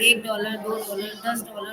$1, $2, $10,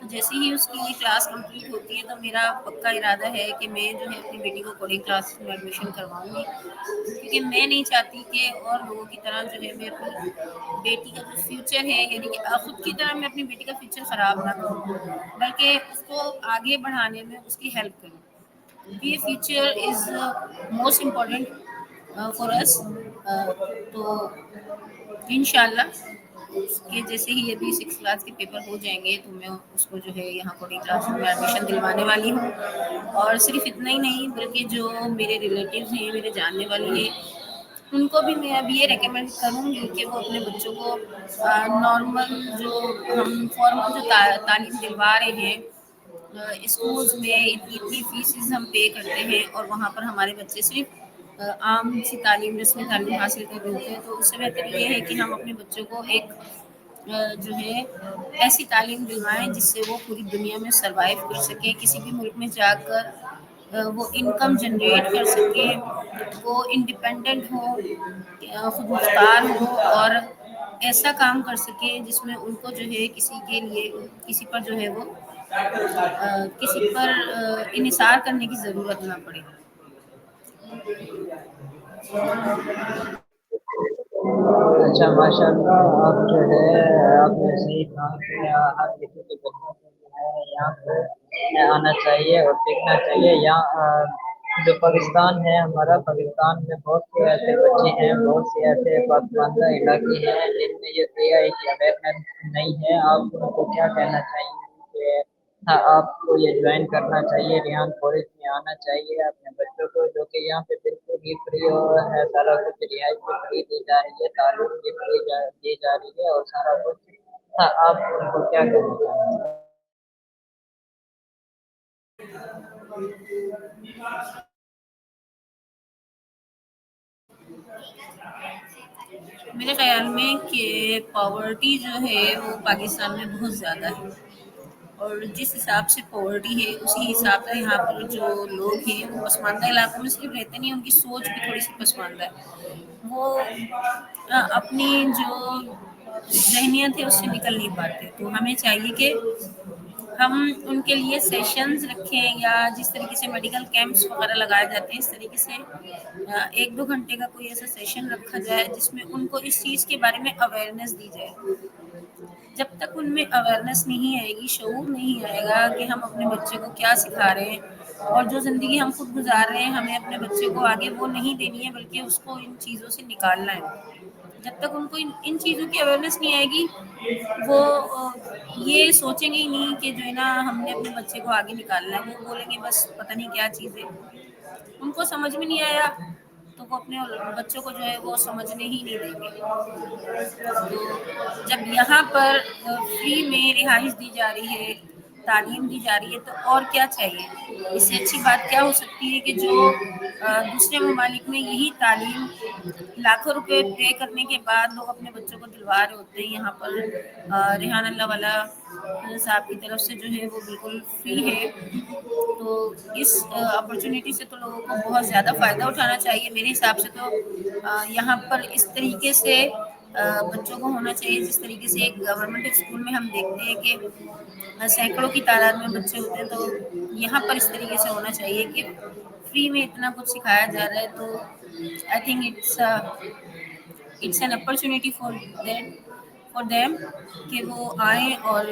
تو جیسے ہی اس کی یہ کلاس کمپلیٹ ہوتی ہے تو میرا پکا ارادہ ہے کہ میں جو ہے اپنی بیٹی کو کوڈنگ کلاس میں ایڈمیشن کرواؤں گی، کیونکہ میں نہیں چاہتی کہ اور لوگوں کی طرح جو ہے میں اپنی بیٹی کا جو فیوچر ہے، یعنی کہ خود کی طرح میں اپنی بیٹی کا فیوچر خراب نہ کروں، بلکہ اس کو آگے بڑھانے میں اس کی ہیلپ کروں. یہ future is most important for us. تو انشاءاللہ اس کے جیسے ہی ابھی 6 کلاس کے پیپر ہو جائیں گے تو میں اس کو جو ہے یہاں کوڈنگ کلاس میں ایڈمیشن دلوانے والی ہوں. اور صرف اتنا ہی نہیں بلکہ جو میرے ریلیٹیوز ہیں، میرے جاننے والے ہیں، ان کو بھی میں اب یہ ریکمینڈ کروں گی کہ وہ اپنے بچوں کو نارمل جو ہم فارمل جو تعلیم دلوا رہے ہیں اسکولز میں، اتنی فیسز ہم پے کرتے ہیں اور وہاں پر ہمارے بچے صرف عام سی تعلیم، رسمی تعلیم حاصل کر رہے ہوتے ہیں، تو اس سے بہتر یہ ہے کہ ہم اپنے بچوں کو ایک جو ہے ایسی تعلیم دلوائیں جس سے وہ پوری دنیا میں سروائیو کر سکیں، کسی بھی ملک میں جا کر وہ انکم جنریٹ کر سکیں، وہ انڈیپینڈنٹ ہوں، خود مختار ہوں اور ایسا کام کر سکیں جس میں ان کو جو ہے کسی کے لیے کسی پر جو ہے وہ کسی پر انحصار کرنے کی ضرورت نہ پڑے. اچھا، ماشاء اللہ، آپ جو ہے آپ نے صحیح کہا کہ ہر کسی کے بچوں کو جو ہے یہاں پہ آنا چاہیے اور سیکھنا چاہیے. یہاں جو پاکستان ہے ہمارا، پاکستان میں بہت سے ایسے بچے ہیں، بہت سے ایسے پسماندہ علاقے ہیں جن میں یہ اے آئی کی اویئرنیس نہیں ہے. آپ ان کو کیا کہنا چاہیں گے کہ آپ کو یہ جوائن کرنا چاہیے، ریحان کالج میں آنا چاہیے اپنے بچوں کو، جو کہ یہاں پہ بالکل ہی فری ہے، سارا کچھ رہائش بھی فری دی جا رہی ہے، تعلیم بھی فری دی جا رہی ہے اور سارا کچھ. آپ ان کو کیا کہنا چاہیں گے؟ میرے خیال میں کہ پاورٹی جو ہے وہ پاکستان میں بہت زیادہ ہے، اور جس حساب سے پاورٹی ہے اسی حساب سے یہاں پر جو لوگ ہیں وہ پسماندہ علاقوں میں صرف رہتے نہیں، ان کی سوچ بھی تھوڑی سی پسماندہ ہے. وہ اپنی جو ذہنیت ہے اس سے نکل نہیں پاتے. تو ہمیں چاہیے کہ ہم ان کے لیے سیشنز رکھیں، یا جس طریقے سے میڈیکل کیمپس وغیرہ لگائے جاتے ہیں اس طریقے سے 1-2 گھنٹے کا کوئی ایسا سیشن رکھا جائے جس میں ان کو اس چیز کے بارے میں اویئرنیس دی جائے. جب تک ان میں اویئرنیس نہیں آئے گی، شعور نہیں آئے گا کہ ہم اپنے بچے کو کیا سکھا رہے ہیں، اور جو زندگی ہم خود گزار رہے ہیں ہمیں اپنے بچے کو آگے وہ نہیں دینی ہے بلکہ اس کو ان چیزوں سے نکالنا ہے. جب تک ان کو ان چیزوں کی اویئرنیس نہیں آئے گی، وہ یہ سوچیں گے ہی نہیں کہ جو ہے نا ہم نے اپنے بچے کو آگے نکالنا ہے. وہ بولیں گے بس پتہ نہیں کیا چیز ہے. ان کو سمجھ میں نہیں آیا تو وہ اپنے بچوں کو جو ہے وہ سمجھنے ہی نہیں دیں گے. تو جب یہاں پر فری میں رہائش دی جا رہی ہے، تعلیم دی جا رہی ہے، تو اور کیا چاہیے؟ اس سے اچھی بات کیا ہو سکتی ہے کہ جو دوسرے ممالک میں یہی تعلیم لاکھوں روپے پے کرنے کے بعد لوگ اپنے بچوں کو دلوا رہے ہوتے ہیں، یہاں پر ریحان اللہ والا صاحب کی طرف سے جو ہے وہ بالکل فری ہے. تو اس اپرچونیٹی سے تو لوگوں کو بہت زیادہ فائدہ اٹھانا چاہیے. میرے حساب سے تو یہاں پر اس طریقے سے بچوں کو ہونا چاہیے جس طریقے سے ایک گورنمنٹ اسکول میں ہم دیکھتے ہیں کہ سینکڑوں کی تعداد میں بچے ہوتے ہیں، تو یہاں پر اس طریقے سے ہونا چاہیے کہ فری میں اتنا کچھ سکھایا جا رہا ہے. تو I think it's an opportunity for them کہ وہ آئیں اور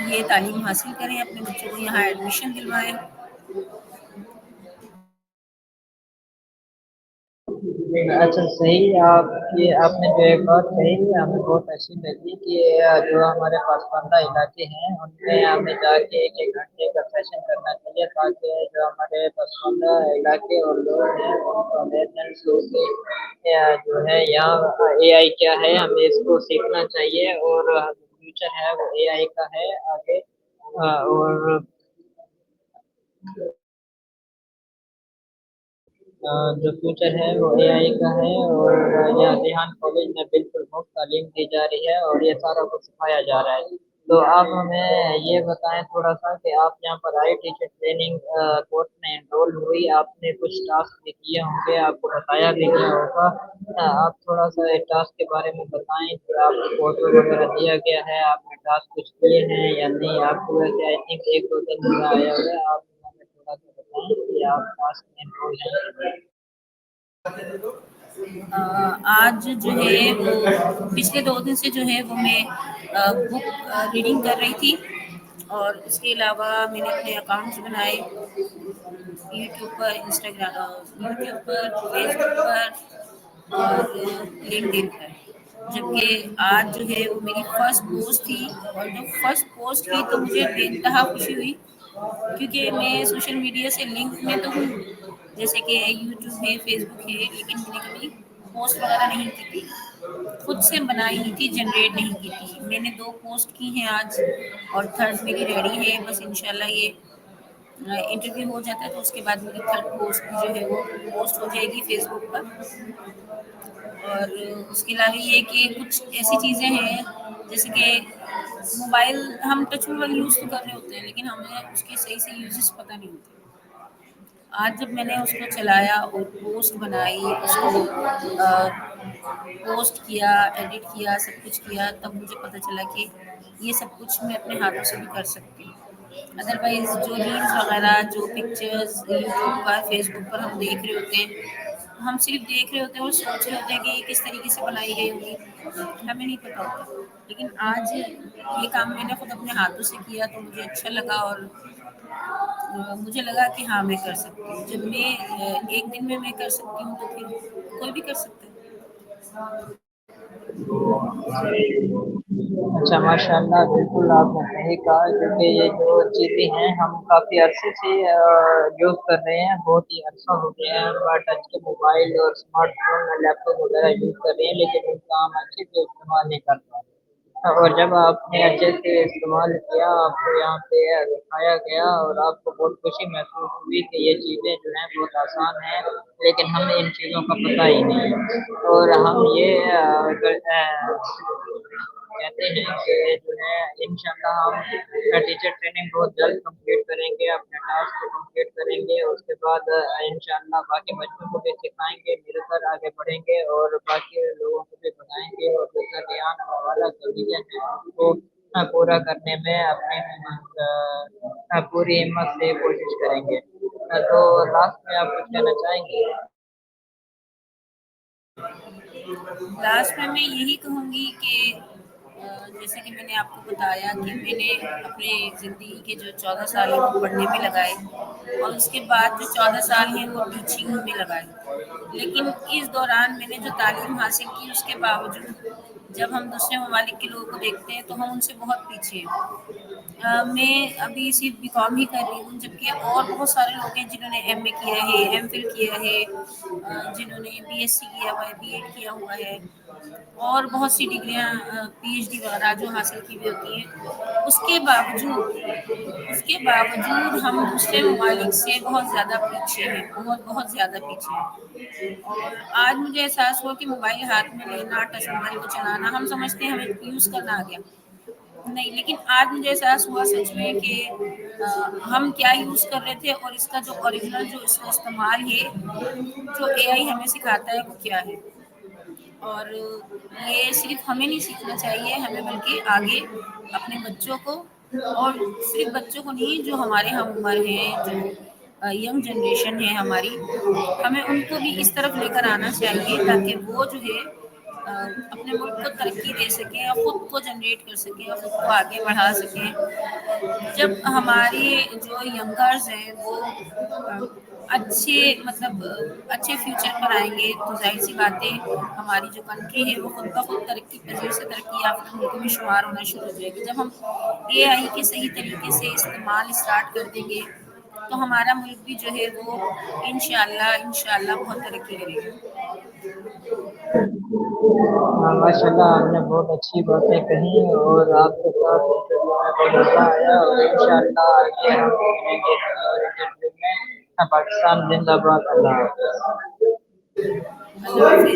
یہ تعلیم حاصل کریں، اپنے بچوں کو یہاں ایڈمیشن دلوائیں. اچھا، صحیح. آپ نے جو ایک بات کہی ہمیں بہت اچھی لگی کہ جو ہمارے پسماندہ علاقے ہیں ان میں ہمیں جا کے 1-1 گھنٹے کا سیشن کرنا چاہیے، تاکہ جو ہمارے پسماندہ علاقے اور لوگ ہیں ان کو اویئرنیس ہو کہ جو ہے یہاں اے آئی کیا ہے، ہمیں اس کو سیکھنا چاہیے اور فیوچر ہے وہ اے آئی کا ہے آگے. اور جو فیوچر ہے وہ اے آئی کا ہے. اور یہاں ریحان کالج میں بالکل مفت تعلیم دی جا رہی ہے اور یہ سارا کچھ سکھایا جا رہا ہے. تو آپ ہمیں یہ بتائیں تھوڑا سا کہ آپ یہاں پر آئی ٹیچر ٹریننگ کورس میں انرول ہوئی، آپ نے کچھ ٹاسک بھی کیے ہوں گے، آپ کو بتایا بھی گیا ہوگا، آپ تھوڑا سا ٹاسک کے بارے میں بتائیں کہ آپ کو فوٹو وغیرہ دیا گیا ہے، آپ نے ٹاسک کچھ کیے ہیں یا نہیں، آپ کو ویسے آئی تھنک ایک دو دن میں آیا ہوا ہے، آپ ہمیں تھوڑا سا بتائیں کہ آپ ٹاسک میں انرول ہیں۔ آج جو ہے وہ پچھلے 2 دن سے جو ہے وہ میں بک ریڈنگ کر رہی تھی، اور اس کے علاوہ میں نے اپنے اکاؤنٹس بنائے یوٹیوب پر، انسٹاگرام، یوٹیوب پر، فیس بک پر اور لنکڈ ان پر۔ جبکہ آج جو ہے وہ میری فرسٹ پوسٹ تھی، اور جب فرسٹ پوسٹ کی تو مجھے بے انتہا خوشی ہوئی، کیونکہ میں سوشل میڈیا سے لنک میں تو ہوں، جیسے کہ یوٹیوب ہے، فیس بک ہے، لیکن میں نے کبھی پوسٹ وغیرہ نہیں کی تھی، خود سے بنائی نہیں تھی، جنریٹ نہیں کی تھی۔ میں نے 2 پوسٹ کی ہیں آج، اور تھرڈ میری ریڈی ہے، بس انشاءاللہ یہ انٹرویو ہو جاتا ہے تو اس کے بعد میری تھرڈ پوسٹ جو ہے وہ پوسٹ ہو جائے گی فیس بک پر۔ اور اس کے علاوہ یہ کہ کچھ ایسی چیزیں ہیں جیسے کہ موبائل ہم ٹچ موبائل یوز تو کر رہے ہوتے ہیں، لیکن ہمیں اس کے صحیح سے یوزز پتہ نہیں ہوتے۔ آج جب میں نے اس کو چلایا اور پوسٹ بنائی، اس کو پوسٹ کیا، ایڈٹ کیا، سب کچھ کیا، تب مجھے پتہ چلا کہ یہ سب کچھ میں اپنے ہاتھوں سے بھی کر سکتی ہوں۔ ادروائز جو ریلز وغیرہ، جو پکچرز یوٹیوب پر، فیس بک پر ہم دیکھ رہے ہوتے ہیں، ہم صرف دیکھ رہے ہوتے ہیں اور سوچ رہے ہوتے ہیں کہ یہ کس طریقے سے بنائی گئی ہوگی، ہمیں نہیں پتہ ہوتا۔ لیکن آج یہ کام میں نے خود اپنے ہاتھوں سے کیا تو مجھے اچھا لگا، اور مجھے لگا کہ ہاں میں کر سکتی ہوں۔ جب میں ایک دن میں کر سکتی ہوں تو پھر کوئی بھی کر سکتا ہے۔ اچھا، ماشاء اللہ، بالکل آپ نے صحیح کہا، کیونکہ یہ جو چیزیں ہیں ہم کافی عرصے سے یوز کر رہے ہیں، بہت ہی عرصہ ہو گیا ہے، ہمارا ٹچ کے موبائل اور اسمارٹ فون، لیپ ٹاپ وغیرہ یوز کر رہے ہیں، لیکن ان کا ہم اچھے سے استعمال نہیں کر پا رہے۔ اور جب آپ نے اچھے سے استعمال کیا، آپ کو یہاں پہ دکھایا گیا اور آپ کو بہت خوشی محسوس ہوئی کہ یہ چیزیں جو ہیں بہت آسان ہیں، لیکن ہمیں ان چیزوں کا پتہ ہی نہیں ہے، اور ہم یہ کہتے ہیں کہ جو ہے انشاءاللہ ہم ٹیچر ٹریننگ بہت جلد کمپلیٹ کریں گے، اپنے ٹاسک کو کمپلیٹ کریں گے، اس کے بعد انشاءاللہ باقی بچوں کو بھی سکھائیں گے، مل کر آگے بڑھیں گے اور باقی لوگوں کو بھی بتائیں گے، اور جو ذریعان والا ضروریت ہے اس کو پورا کرنے میں اپنی پوری ہمت سے کوشش کریں گے۔ تو لاسٹ میں آپ کچھ کہنا چاہیں گے؟ لاسٹ میں یہی کہوں گی کہ جیسے کہ میں نے آپ کو بتایا کہ میں نے اپنے زندگی کے جو 14 سال ہیں وہ پڑھنے میں لگائے، اور اس کے بعد جو 14 سال ہیں وہ ٹیچنگ میں لگائے، لیکن اس دوران میں نے جو تعلیم حاصل کی اس کے باوجود جب ہم دوسرے ممالک کے لوگوں کو دیکھتے ہیں تو ہم ان سے بہت پیچھے ہیں۔ میں ابھی صرف BCom ہی کر رہی ہوں، جبکہ اور بہت سارے لوگ ہیں جنہوں نے MA کیا ہے، MPhil کیا ہے، جنہوں نے BSc کیا ہوا ہے، B.Ed کیا ہوا ہے، اور بہت سی ڈگریاں PhD وغیرہ جو حاصل کی ہوئی ہوتی ہیں۔ اس کے باوجود ہم دوسرے ممالک سے بہت زیادہ پیچھے ہیں، بہت زیادہ پیچھے ہیں۔ اور آج مجھے احساس ہوا کہ موبائل ہاتھ میں لینا، ٹچ موبائل کو چلانا، ہم سمجھتے ہیں ہمیں یوز کرنا آ گیا، نہیں، لیکن آج مجھے احساس ہوا سچ میں کہ ہم کیا یوز کر رہے تھے، اور اس کا جو اوریجنل جو اس کا استعمال ہے، جو AI ہمیں سکھاتا ہے وہ کیا ہے۔ اور یہ صرف ہمیں نہیں سیکھنا چاہیے، ہمیں بلکہ آگے اپنے بچوں کو، اور صرف بچوں کو نہیں، جو ہمارے ہم عمر ہیں، جو ینگ جنریشن ہے ہماری، ہمیں ان کو بھی اس طرف لے کر آنا چاہیے تاکہ وہ جو ہے اپنے ملک کو ترقی دے سکیں، اور خود کو جنریٹ کر سکیں، اور خود کو آگے بڑھا سکیں۔ جب ہماری جو ینگرز ہیں وہ اچھے فیوچر پر آئیں گے تو ظاہر سی باتیں ہماری جو کنٹری ہے وہ خود بخود ترقی پذیر سے ترقی یافتہ ملکوں میں شمار ہونا شروع ہو جائے گی۔ جب ہم AI کے صحیح طریقے سے استعمال اسٹارٹ کر دیں گے تو ہمارا ملک بھی جو ہے وہ انشاءاللہ بہت ترقی کرے گا۔ ماشاء اللہ، آپ نے بہت اچھی باتیں کہی، اور آپ کے ساتھ بہت مزہ آیا، اور انشاءاللہ آگے ہم ملیں گے اور انٹرویو میں۔ پاکستان زندہ باد، اللہ حافظ۔ اللہ حافظ۔